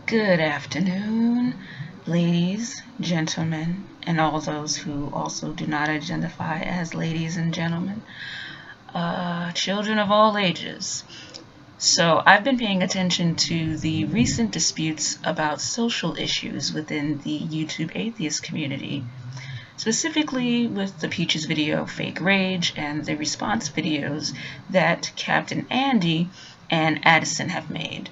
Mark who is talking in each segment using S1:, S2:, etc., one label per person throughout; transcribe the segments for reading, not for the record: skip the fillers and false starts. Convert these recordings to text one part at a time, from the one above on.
S1: Good afternoon, ladies, gentlemen, and all those who also do not identify as ladies and gentlemen, children of all ages. So, I've been paying attention to the recent disputes about social issues within the YouTube atheist community, specifically with the Peaches video Fake Rage and the response videos that Captain Andy and Addison have made,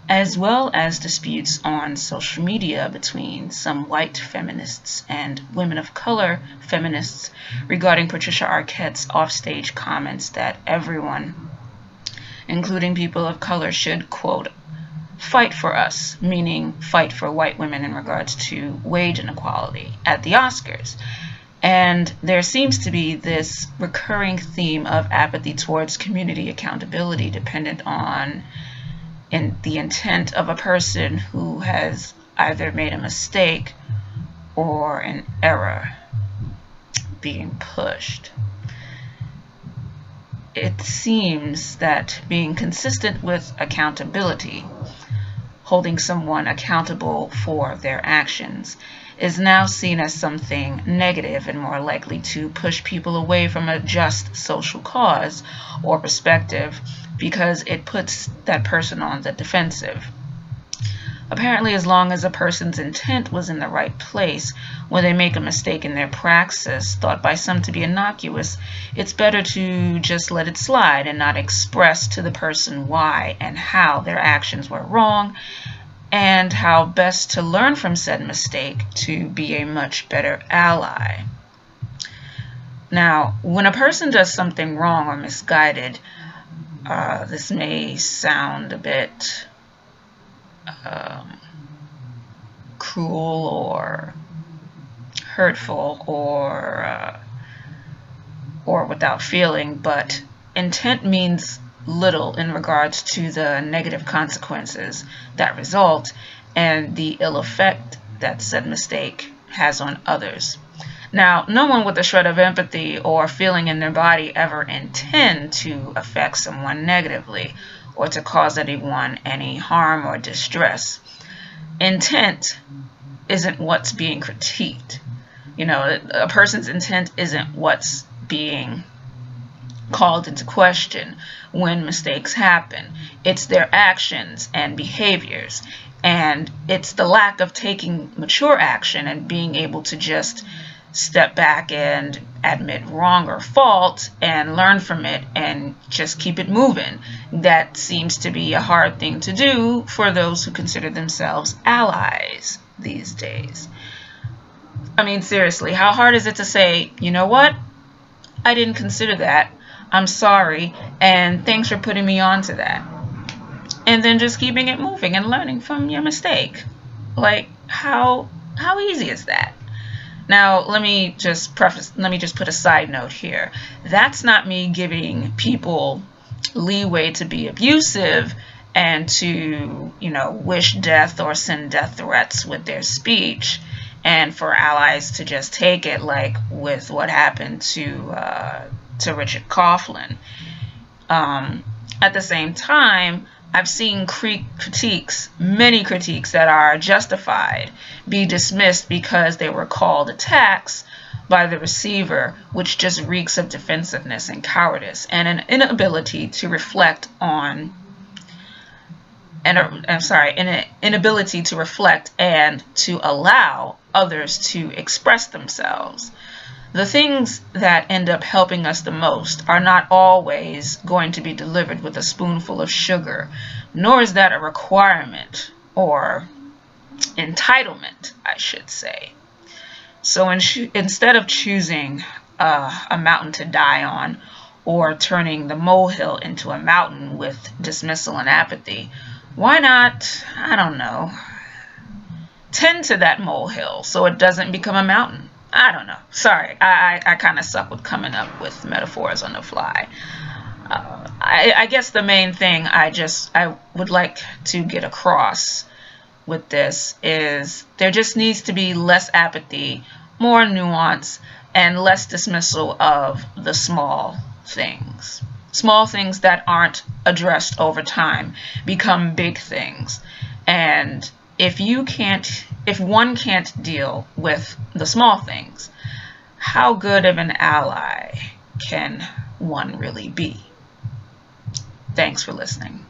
S1: as well as disputes on social media between some white feminists and women of color feminists regarding Patricia Arquette's offstage comments that everyone, including people of color, should, quote, fight for us, meaning fight for white women in regards to wage inequality at the Oscars. And there seems to be this recurring theme of apathy towards community accountability dependent on the intent of a person who has either made a mistake or an error being pushed. It seems that being consistent with accountability, holding someone accountable for their actions, is now seen as something negative and more likely to push people away from a just social cause or perspective because it puts that person on the defensive. Apparently, as long as a person's intent was in the right place, when they make a mistake in their praxis, thought by some to be innocuous, it's better to just let it slide and not express to the person why and how their actions were wrong and how best to learn from said mistake to be a much better ally. Now, when a person does something wrong or misguided, this may sound a bit cruel or hurtful or without feeling, but intent means little in regards to the negative consequences that result and the ill effect that said mistake has on others. Now, no one with a shred of empathy or feeling in their body ever intend to affect someone negatively or to cause anyone any harm or distress. Intent isn't what's being critiqued. A person's intent isn't what's being called into question when mistakes happen. It's their actions and behaviors, and it's the lack of taking mature action and being able to just step back and admit wrong or fault and learn from it and just keep it moving. That seems to be a hard thing to do for those who consider themselves allies these days. I mean, seriously, how hard is it to say, you know what? I didn't consider that. I'm sorry, and thanks for putting me on to that. And then just keeping it moving and learning from your mistake. Like, how easy is that? Now, let me just put a side note here. That's not me giving people leeway to be abusive and to, wish death or send death threats with their speech, and for allies to just take it, like with what happened to Richard Coughlin. At the same time, I've seen many critiques that are justified, be dismissed because they were called attacks by the receiver, which just reeks of defensiveness and cowardice and an inability to reflect and to allow others to express themselves. The things that end up helping us the most are not always going to be delivered with a spoonful of sugar, nor is that a requirement or entitlement, I should say. So instead of choosing a mountain to die on or turning the molehill into a mountain with dismissal and apathy, why not, tend to that molehill so it doesn't become a mountain? I don't know. Sorry, I kind of suck with coming up with metaphors on the fly. I guess the main thing I would like to get across with this is there just needs to be less apathy, more nuance, and less dismissal of the small things. Small things that aren't addressed over time become big things. And if one can't deal with the small things, how good of an ally can one really be? Thanks for listening.